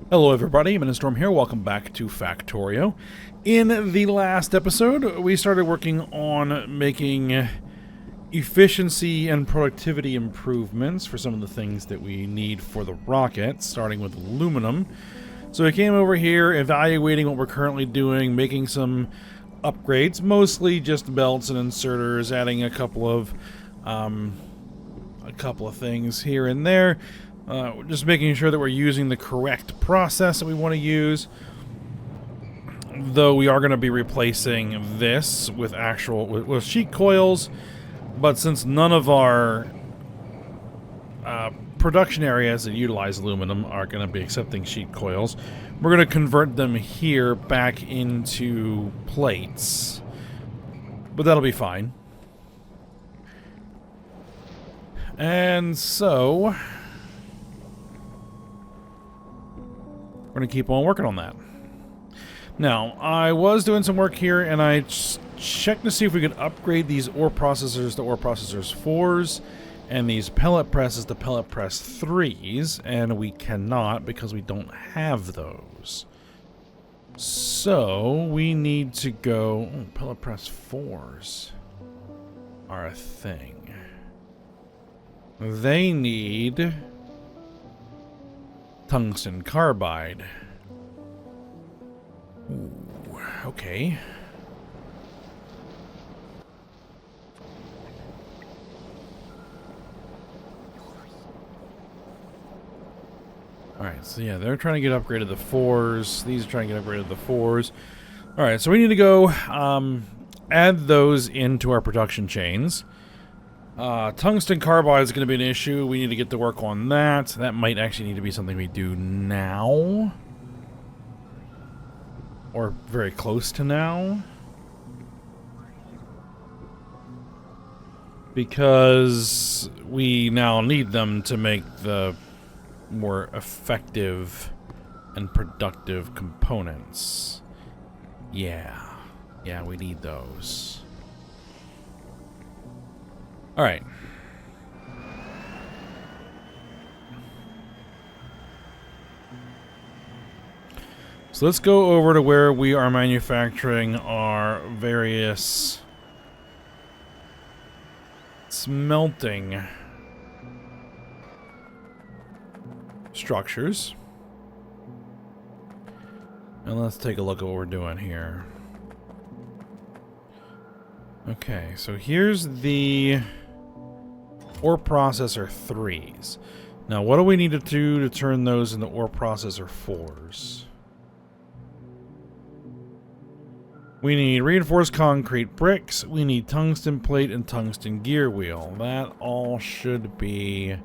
Hello everybody, Storm here. Welcome back to Factorio. In the last episode, we started working on making efficiency and productivity improvements for some of the things that we need for the rocket, starting with aluminum. So we came over here, evaluating what we're currently doing, making some upgrades, mostly just belts and inserters, adding a couple of things here and there. Just making sure that we're using the correct process that we want to use. Though we are going to be replacing this with with sheet coils, but since none of our production areas that utilize aluminum are going to be accepting sheet coils, we're going to convert them here back into plates. But that'll be fine. And so we're going to keep on working on that. Now, I was doing some work here, and I checked to see if we could upgrade these ore processors to ore processors 4s, and these pellet presses to pellet press 3s, and we cannot because we don't have those. So, we need to go... Oh, pellet press 4s are a thing. They need tungsten carbide. Ooh, okay. Alright, so yeah, they're trying to get upgraded to 4s. These are trying to get upgraded to 4s. Alright, so we need to go add those into our production chains. Tungsten carbide is going to be an issue. We need to get to work on that. That might actually need to be something we do now. Or very close to now. Because we now need them to make the more effective and productive components. Yeah, we need those. Alright. So let's go over to where we are manufacturing our various smelting structures. And let's take a look at what we're doing here. Okay, so here's the ore processor 3s. Now, what do we need to do to turn those into ore processor 4s? We need reinforced concrete bricks, we need tungsten plate and tungsten gear wheel. That all should be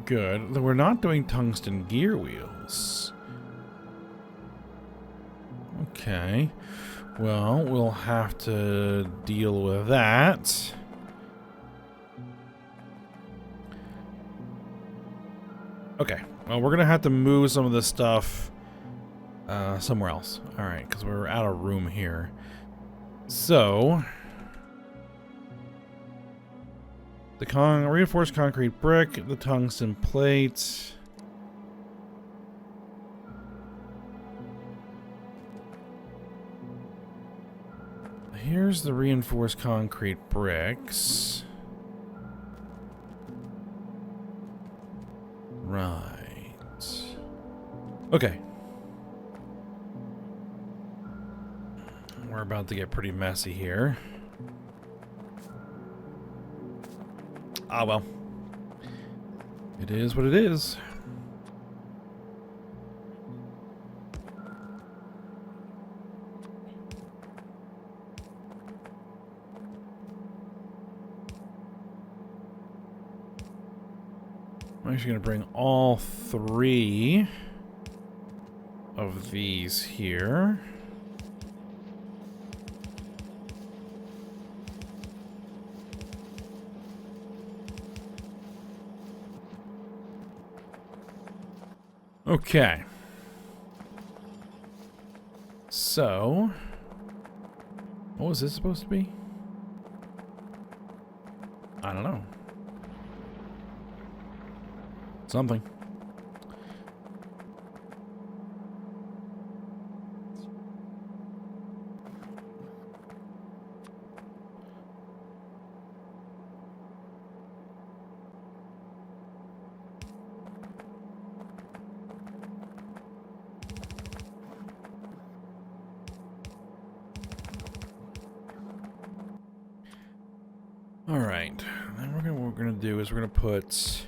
good. We're not doing tungsten gear wheels. Okay. Well, we'll have to deal with that. Okay. Well, we're going to have to move some of this stuff somewhere else. Alright, because we're out of room here. So, the reinforced concrete brick, the tungsten plate. Here's the reinforced concrete bricks. Right. Okay. We're about to get pretty messy here. Ah, well. It is what it is. I'm actually going to bring all 3 of these here. Okay. So, what was this supposed to be? I don't know. Something. All right. Then what we're gonna do is we're gonna put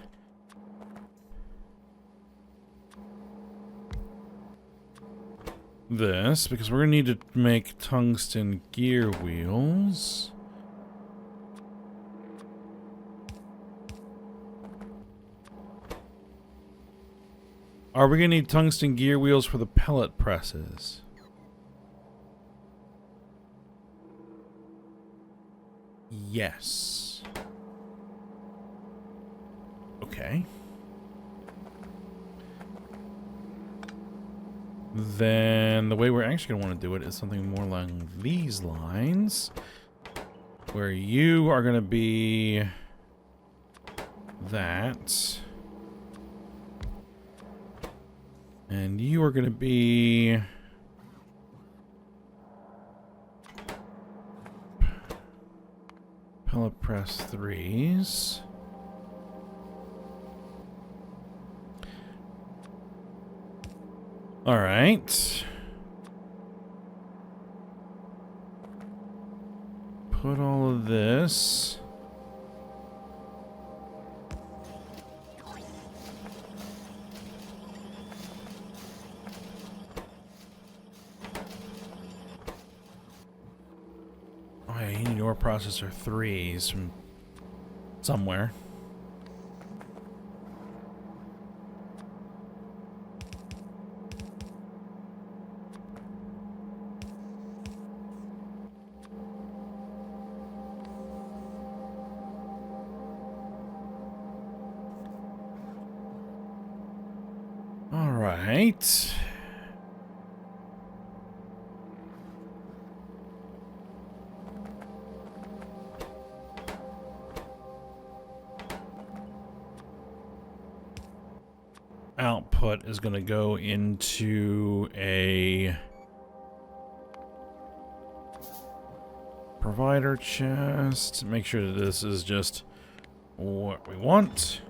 this, because we're gonna need to make tungsten gear wheels. Are we gonna need tungsten gear wheels for the pellet presses? Yes. Okay. Then the way we're actually going to want to do it is something more along these lines, where you are going to be that, and you are going to be pellet press 3s. All right. Put all of this. Oh yeah, you need your processor 3s from somewhere. All right. Output is going to go into a provider chest. Make sure that this is just what we want.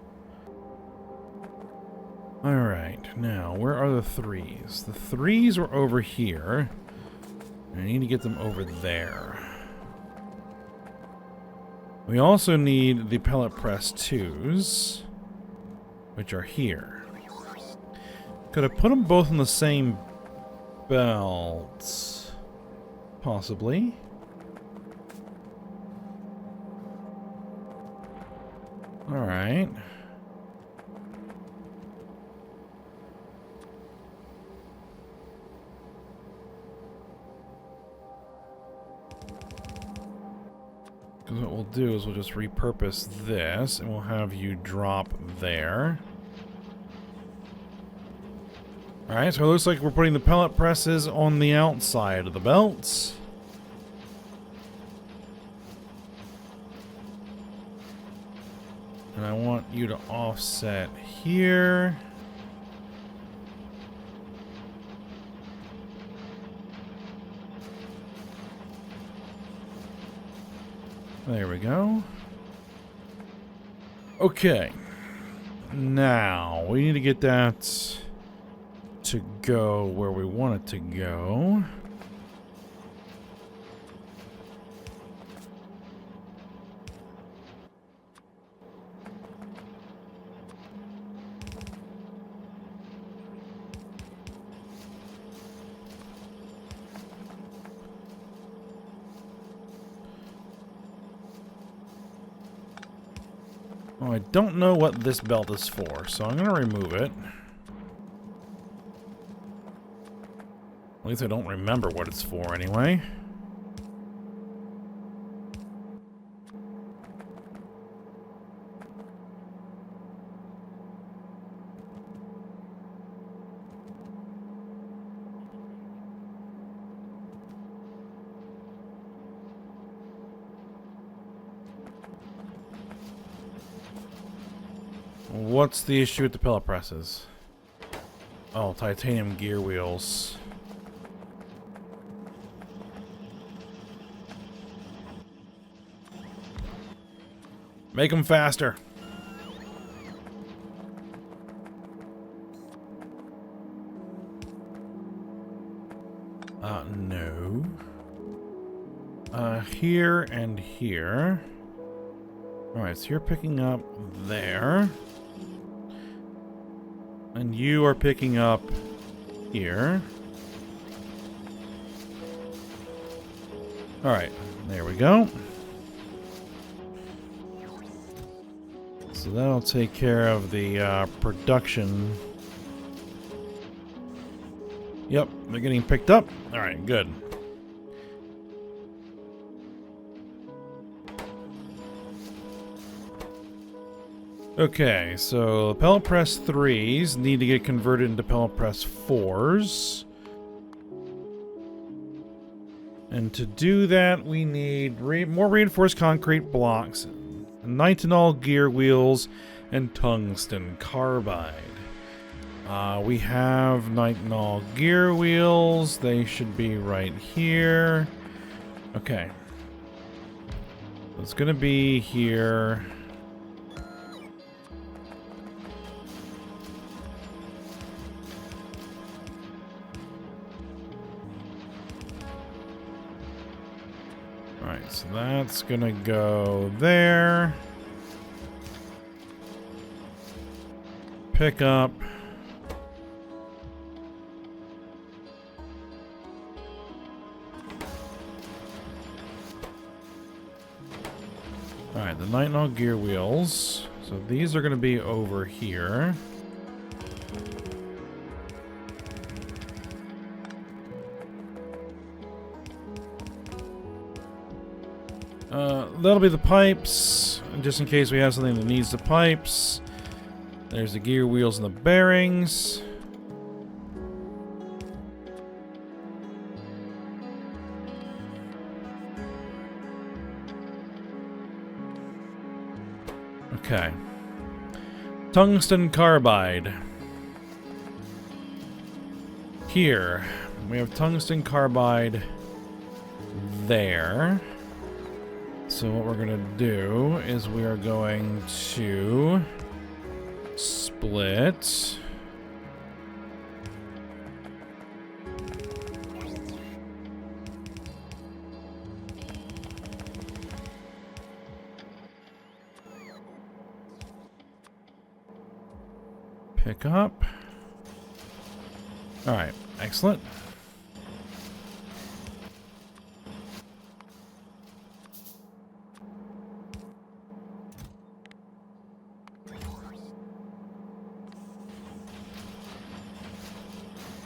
Alright, now, where are the 3s? The 3s are over here. I need to get them over there. We also need the pellet press 2s, which are here. Could I put them both in the same belt? Possibly. Alright. Because what we'll do is we'll just repurpose this, and we'll have you drop there. Alright, so it looks like we're putting the pellet presses on the outside of the belts. And I want you to offset here. There we go. Okay. Now, we need to get that to go where we want it to go. Oh, I don't know what this belt is for, so I'm going to remove it. At least I don't remember what it's for anyway. What's the issue with the pellet presses? Oh, titanium gear wheels. Make them faster. No. Here and here. Alright, so you're picking up there. And you are picking up here. Alright, there we go. So that'll take care of the production. Yep, they're getting picked up. Alright, good. Okay, so pellet press 3s need to get converted into pellet press 4s. And to do that, we need more reinforced concrete blocks, nitinol gear wheels, and tungsten carbide. We have nitinol gear wheels. They should be right here. Okay. It's gonna be here. Alright, so that's gonna go there. Pick up. Alright, the nitinol gear wheels. So these are gonna be over here. That'll be the pipes, just in case we have something that needs the pipes. There's the gear wheels and the bearings. Okay. Tungsten carbide. Here, we have tungsten carbide there. So what we're gonna do is we are going to split pick up. All right, excellent.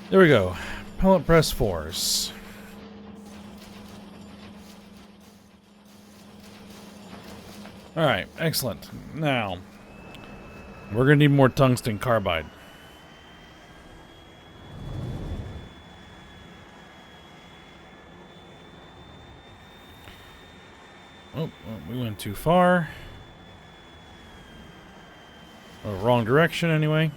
There we go. Pellet press 4s. Alright, excellent. Now, we're going to need more tungsten carbide. Oh, well, we went too far. Oh, wrong direction anyway.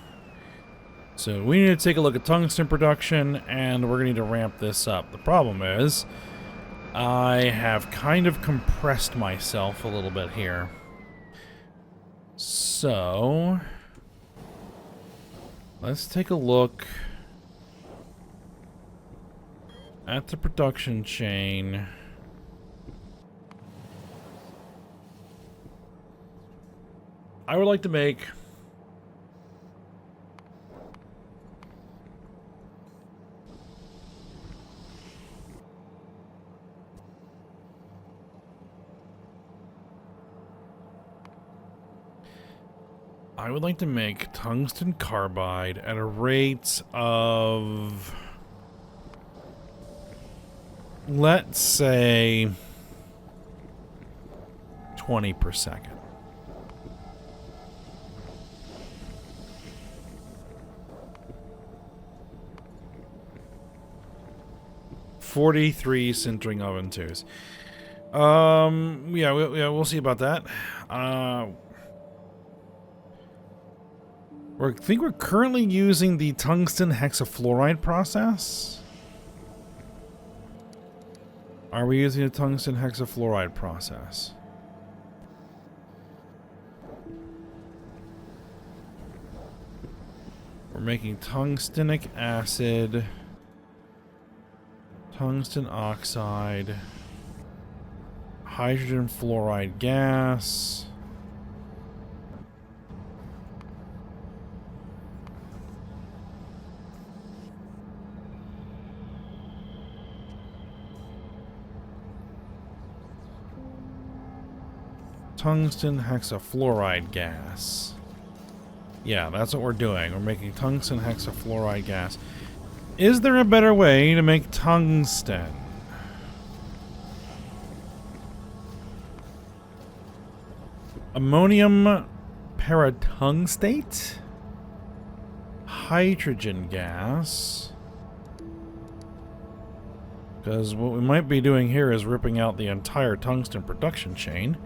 So we need to take a look at tungsten production, and we're going to need to ramp this up. The problem is, I have kind of compressed myself a little bit here. So, let's take a look at the production chain. I would like to make tungsten carbide at a rate of, let's say, 20 per second. "43 sintering oven twos." Yeah, we'll see about that. I think we're currently using the tungsten hexafluoride process. Are we using the tungsten hexafluoride process? We're making tungstenic acid, tungsten oxide, hydrogen fluoride gas. Tungsten hexafluoride gas. Yeah, that's what we're doing. We're making tungsten hexafluoride gas. Is there a better way to make tungsten? Ammonium paratungstate? Hydrogen gas. Because what we might be doing here is ripping out the entire tungsten production chain.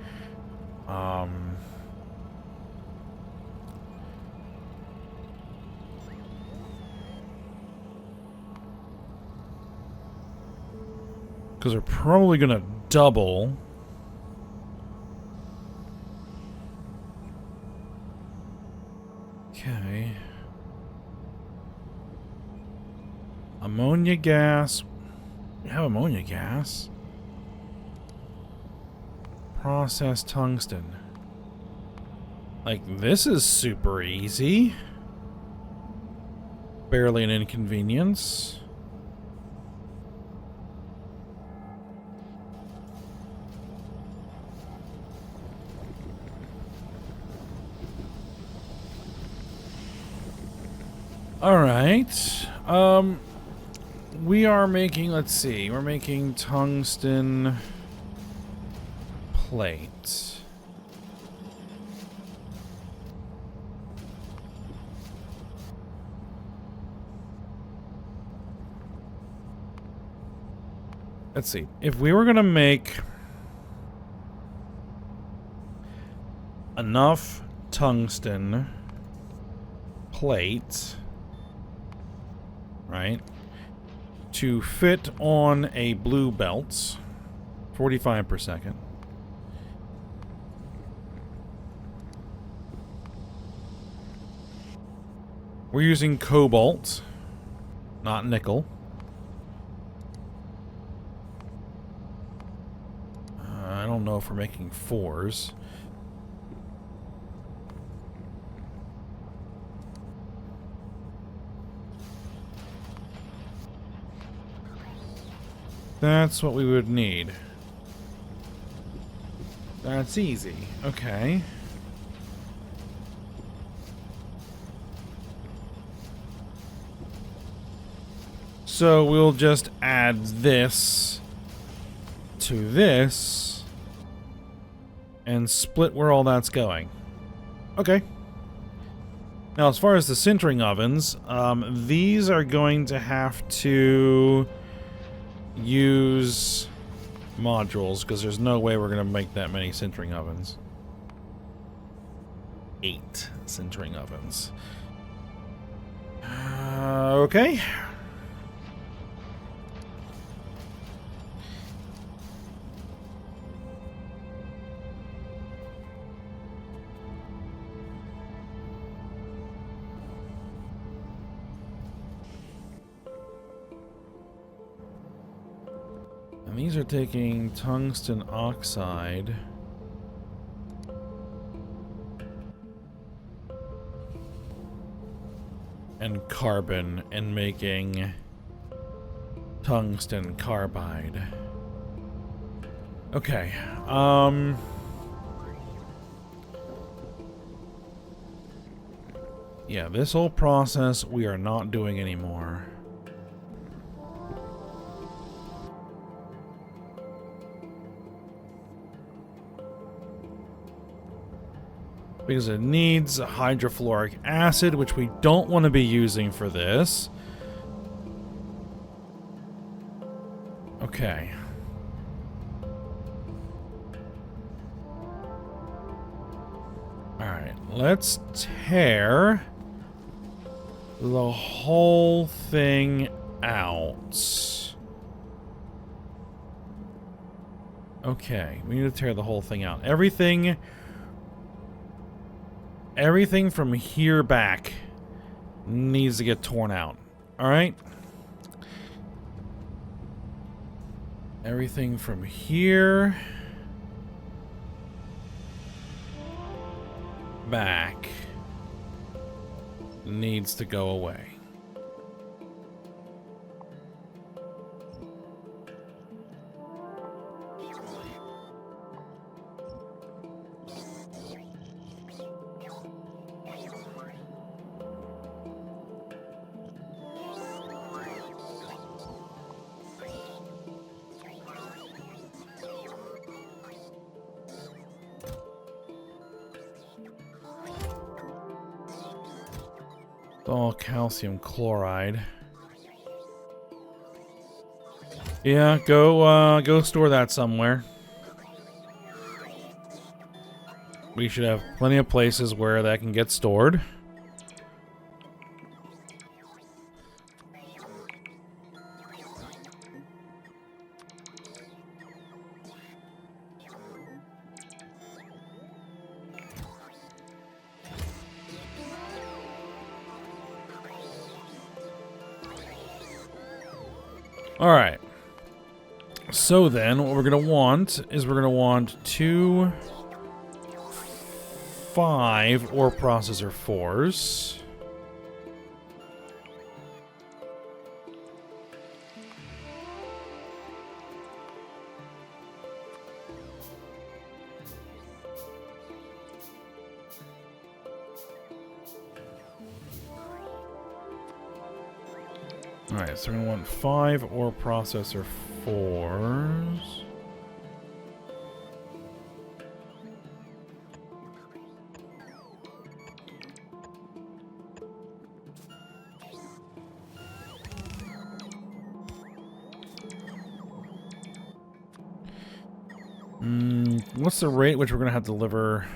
Because we're probably going to double. Okay. Ammonia gas. We have ammonia gas. Processed tungsten. Like, this is super easy. Barely an inconvenience. Alright. We are making, let's see, we're making tungsten plate. Let's see, if we were gonna make enough tungsten plate, right, to fit on a blue belt, 45 per second. We're using cobalt, not nickel. I don't know if we're making fours. That's what we would need. That's easy. Okay. So we'll just add this to this and split where all that's going. Okay. Now, as far as the sintering ovens, these are going to have to use modules because there's no way we're going to make that many sintering ovens. 8 sintering ovens. Okay. And these are taking tungsten oxide and carbon and making tungsten carbide. Okay. Yeah, this whole process we are not doing anymore. Because it needs hydrofluoric acid, which we don't want to be using for this. Okay. Alright, let's tear the whole thing out. Okay, we need to tear the whole thing out. Everything from here back needs to get torn out. Alright? Everything from here back needs to go away. All calcium chloride. Yeah, go store that somewhere. We should have plenty of places where that can get stored. Alright. So then, what we're going to want is we're going to want 2 5 ore processor 4s. Alright, so we're going to want 5 ore processor 4s. What's the rate which we're going to have to deliver?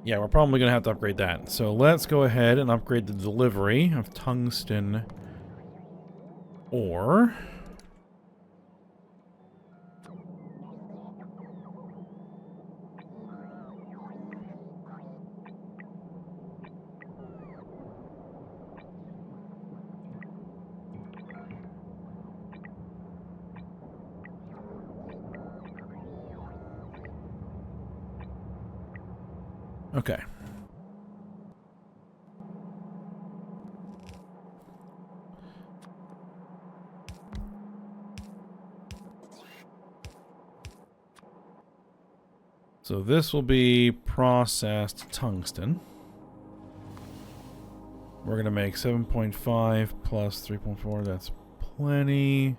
Yeah, we're probably going to have to upgrade that. So let's go ahead and upgrade the delivery of tungsten ore. Okay. So this will be processed tungsten. We're going to make 7.5 plus 3.4. That's plenty.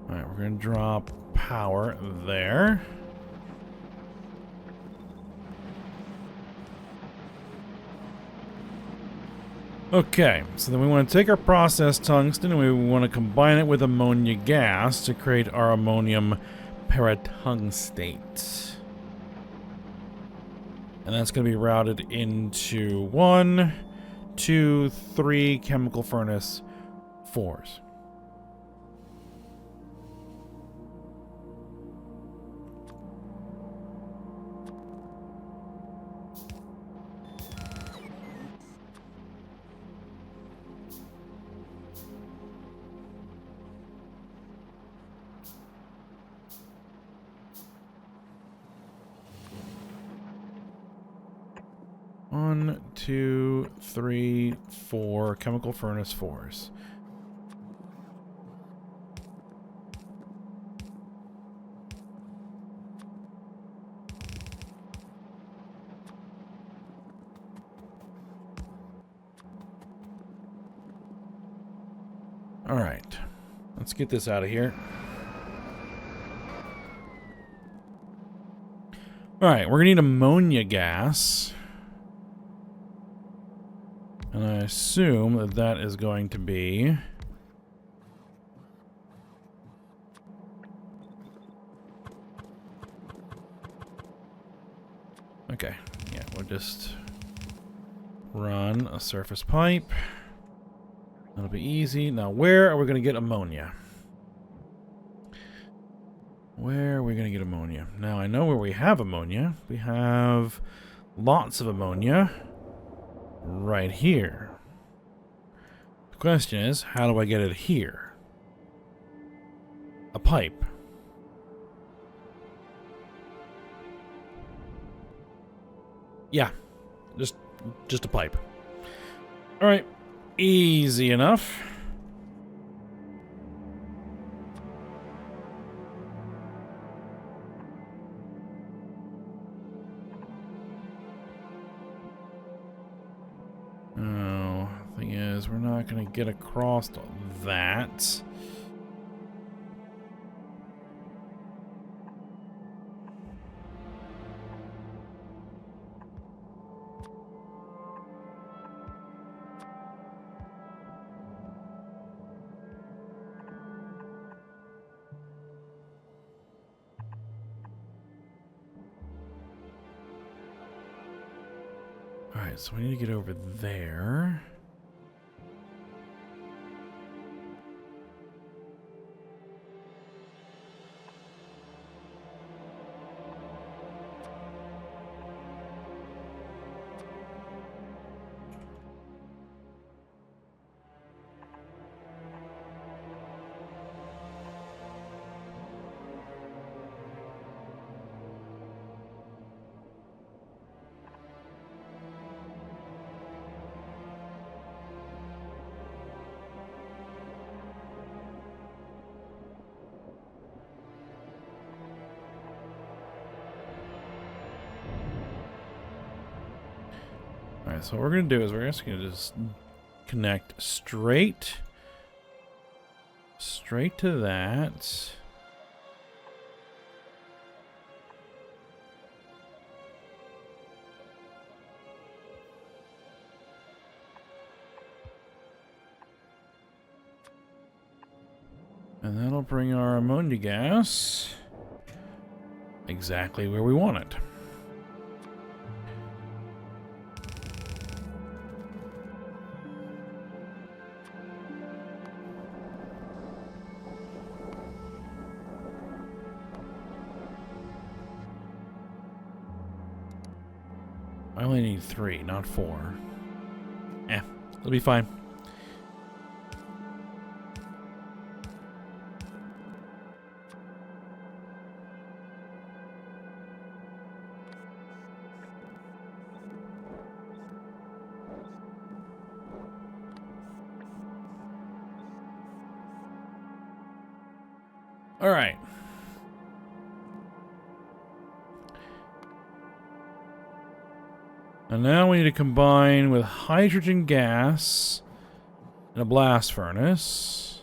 Alright, we're going to drop power there. Okay, so then we want to take our processed tungsten and we want to combine it with ammonia gas to create our ammonium paratungstate. And that's going to be routed into 1, 2, 3 chemical furnace 4s. One, 2, 3, 4 chemical furnace 4s. All right, let's get this out of here. Alright, we're gonna need ammonia gas. And I assume that that is going to be... Okay, yeah, we'll just run a surface pipe. That'll be easy. Now, where are we going to get ammonia? Where are we going to get ammonia? Now, I know where we have ammonia. We have lots of ammonia right here. The question is, how do I get it here? A pipe. Yeah, just a pipe. All right, easy enough. Oh, thing is, we're not gonna get across that. Alright, so we need to get over there. Alright, so what we're going to do is we're just going to just connect straight to that. And that'll bring our ammonia gas exactly where we want it. I only need 3, not 4. It'll be fine. All right. And now we need to combine with hydrogen gas in a blast furnace.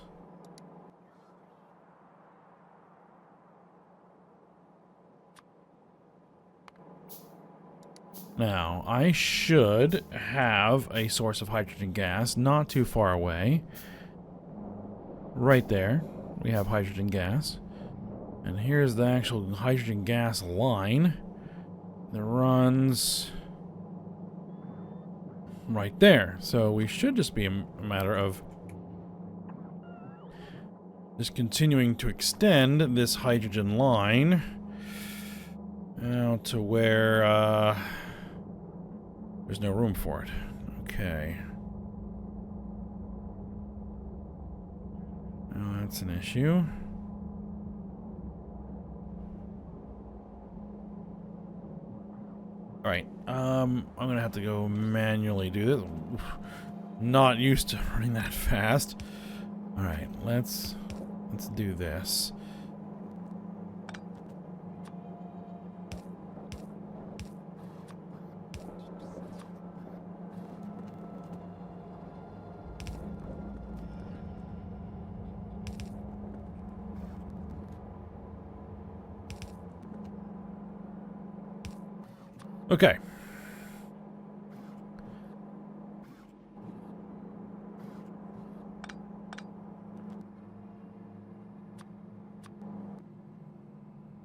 Now, I should have a source of hydrogen gas not too far away. Right there, we have hydrogen gas. And here's the actual hydrogen gas line that runs right there. So we should just be a matter of just continuing to extend this hydrogen line out to where there's no room for it. Okay. Oh, that's an issue. Alright, I'm gonna have to go manually do this. Not used to running that fast. Alright, let's do this. Okay.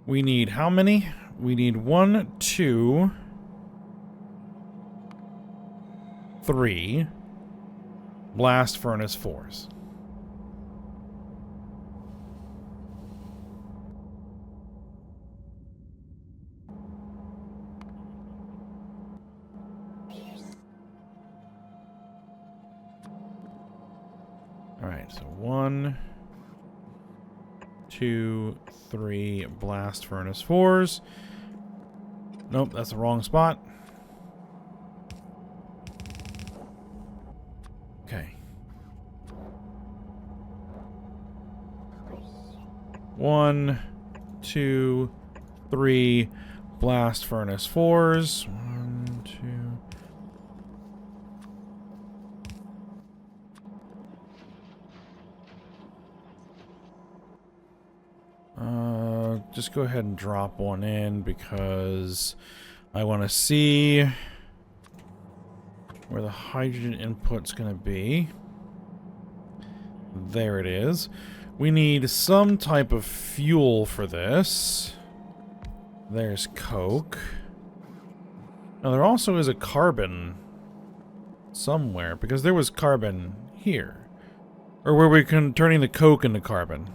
We need how many? We need 1, 2, 3 blast furnace 4s. Alright, so 1, 2, 3 blast furnace 4s. Nope, that's the wrong spot. Okay. 1, 2, 3 blast furnace 4s. 1, 2. Just go ahead and drop one in because I want to see where the hydrogen input's going to be. There it is. We need some type of fuel for this. There's coke. Now there also is a carbon somewhere because there was carbon here. Or were we turning the coke into carbon?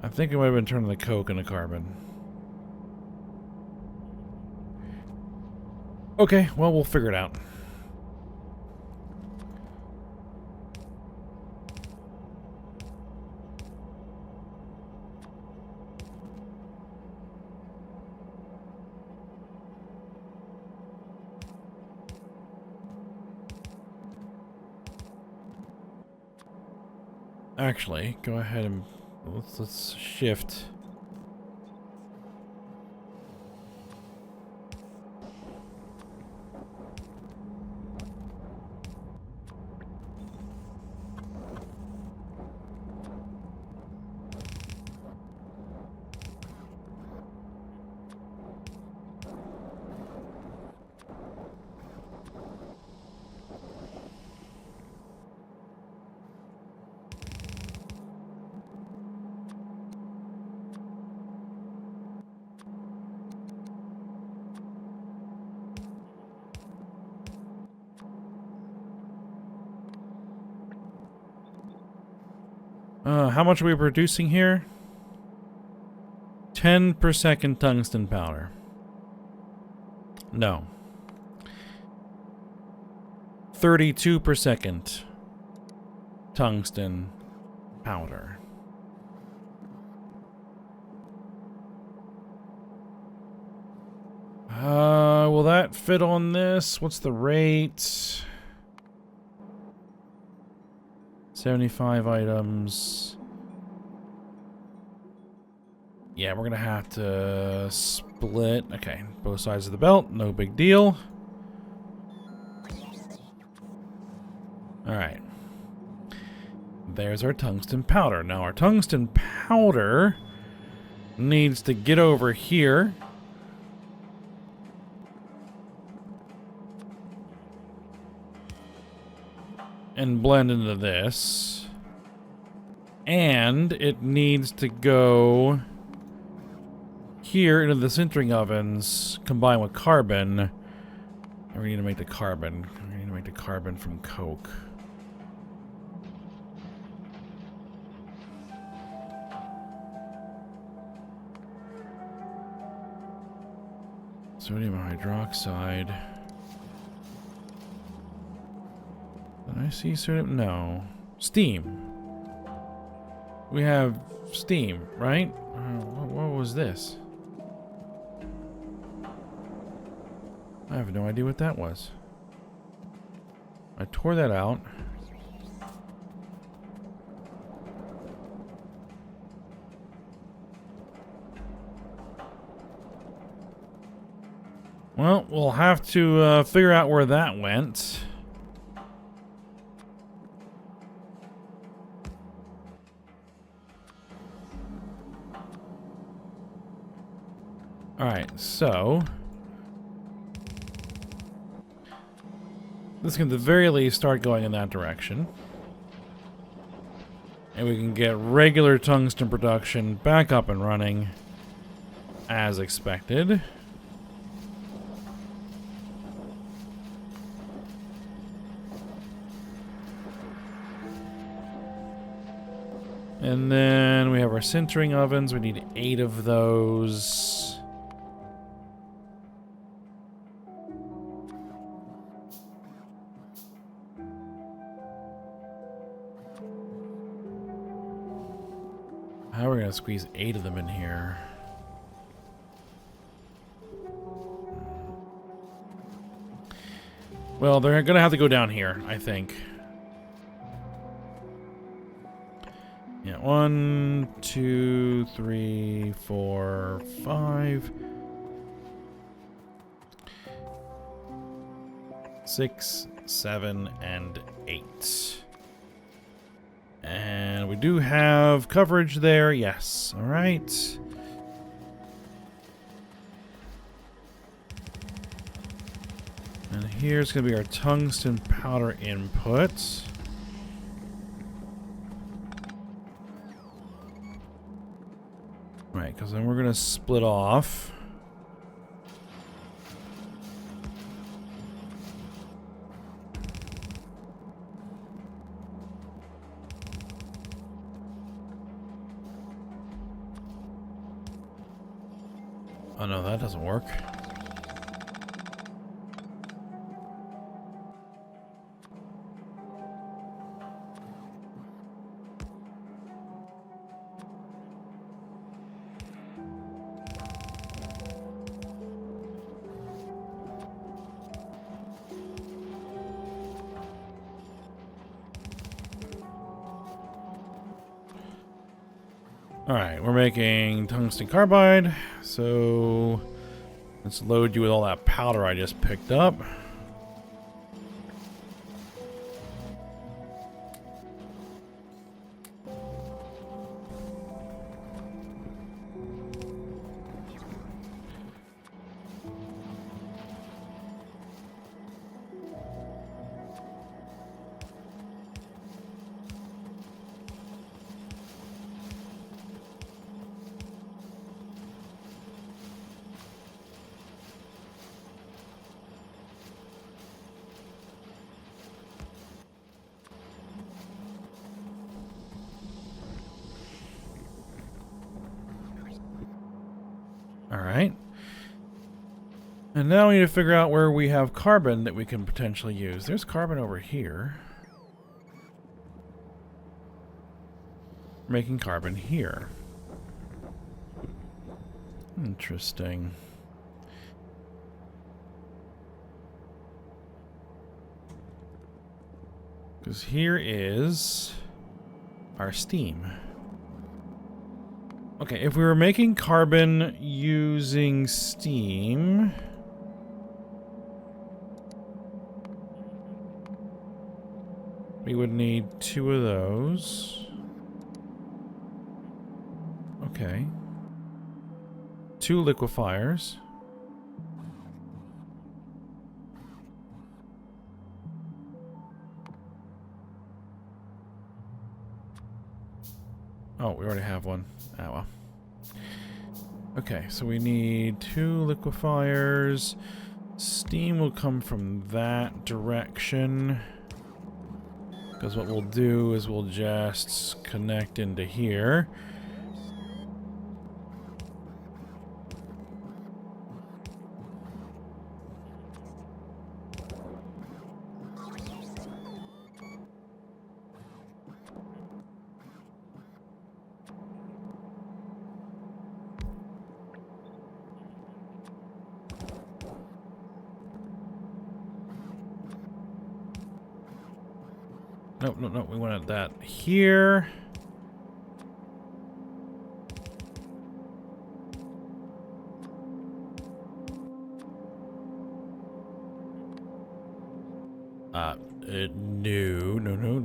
I think it might have been turning the coke into carbon. Okay, well, we'll figure it out. Actually, go ahead and let's shift. How much are we producing here? 10 per second tungsten powder. No. 32 per second tungsten powder. Will that fit on this? What's the rate? 75 items. Yeah, we're gonna have to split. Okay, both sides of the belt, no big deal. Alright. There's our tungsten powder. Now our tungsten powder needs to get over here. And blend into this. And it needs to go here into the sintering ovens, combined with carbon. We need to make the carbon. We need to make the carbon from coke. Sodium hydroxide. Did I see sodium? No. Steam. We have steam, right? What was this? I have no idea what that was. I tore that out. Well, we'll have to figure out where that went. Alright, so this can at the very least start going in that direction. And we can get regular tungsten production back up and running as expected. And then we have our sintering ovens. We need 8 of those. How are we going to squeeze 8 of them in here? Well, they're going to have to go down here, I think. Yeah, 1, 2, 3, 4, 5, 6, 7, and 8. And we do have coverage there, yes. All right. And here's going to be our tungsten powder input. Right, because then we're going to split off. Oh no, that doesn't work. Alright, we're making tungsten carbide, so let's load you with all that powder I just picked up. Alright. And now we need to figure out where we have carbon that we can potentially use. There's carbon over here. Making carbon here. Interesting. Because here is our steam. Okay, if we were making carbon using steam, we would need 2 of those. Okay. 2 liquefiers. Oh, we already have one. Ah, well. Okay, so we need 2 liquefiers. Steam will come from that direction. Because what we'll do is we'll just connect into here. Nope, no, no, we wanted that here.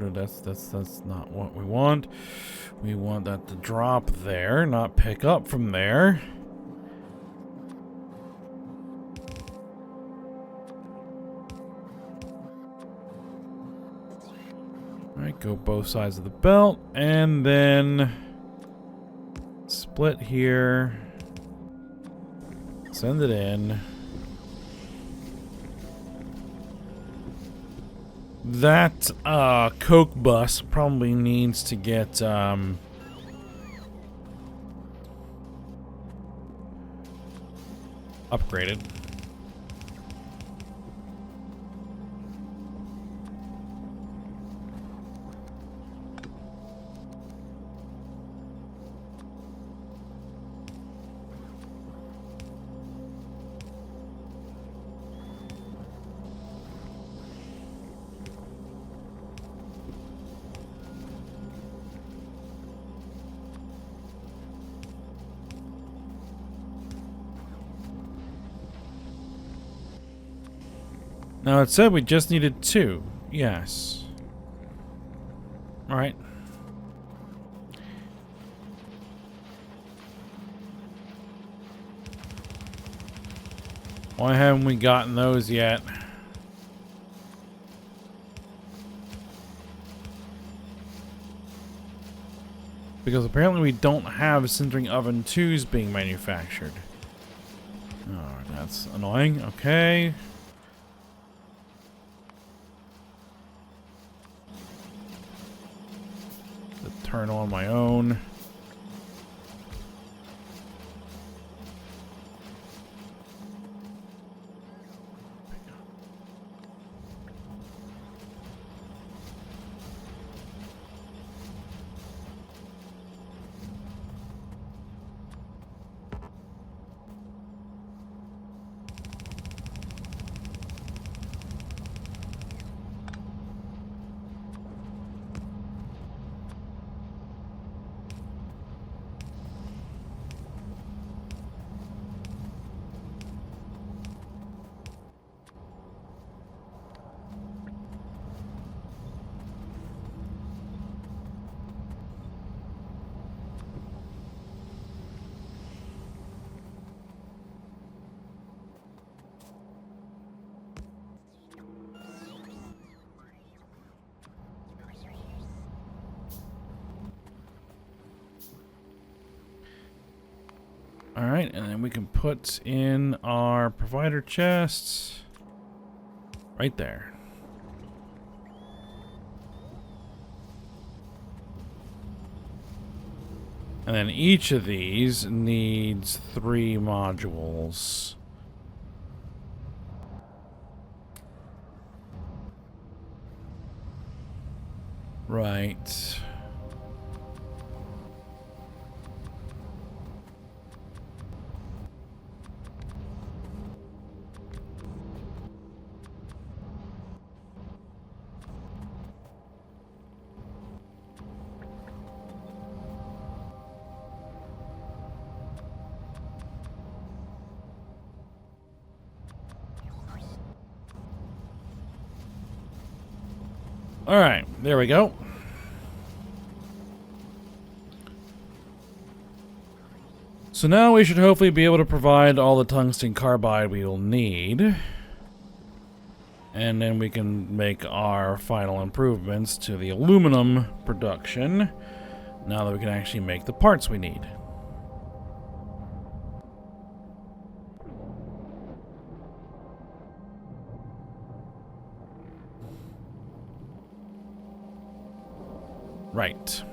No, that's not what we want. We want that to drop there, not pick up from there. go both sides of the belt, and then split here. Send it in. That coke bus probably needs to get upgraded. Now it said we just needed 2. Yes. Alright. Why haven't we gotten those yet? Because apparently we don't have sintering oven 2s being manufactured. Oh, that's annoying. Okay. Turn on my own. Alright, and then we can put in our provider chests right there. And then each of these needs 3 modules. Right. Alright, there we go. So now we should hopefully be able to provide all the tungsten carbide we will need. And then we can make our final improvements to the aluminum production. Now that we can actually make the parts we need. Right.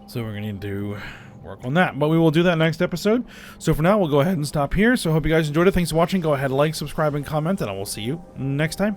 So we're going to need to work on that. But we will do that next episode. So for now, we'll go ahead and stop here. So I hope you guys enjoyed it. Thanks for watching. Go ahead, like, subscribe, and comment. And I will see you next time.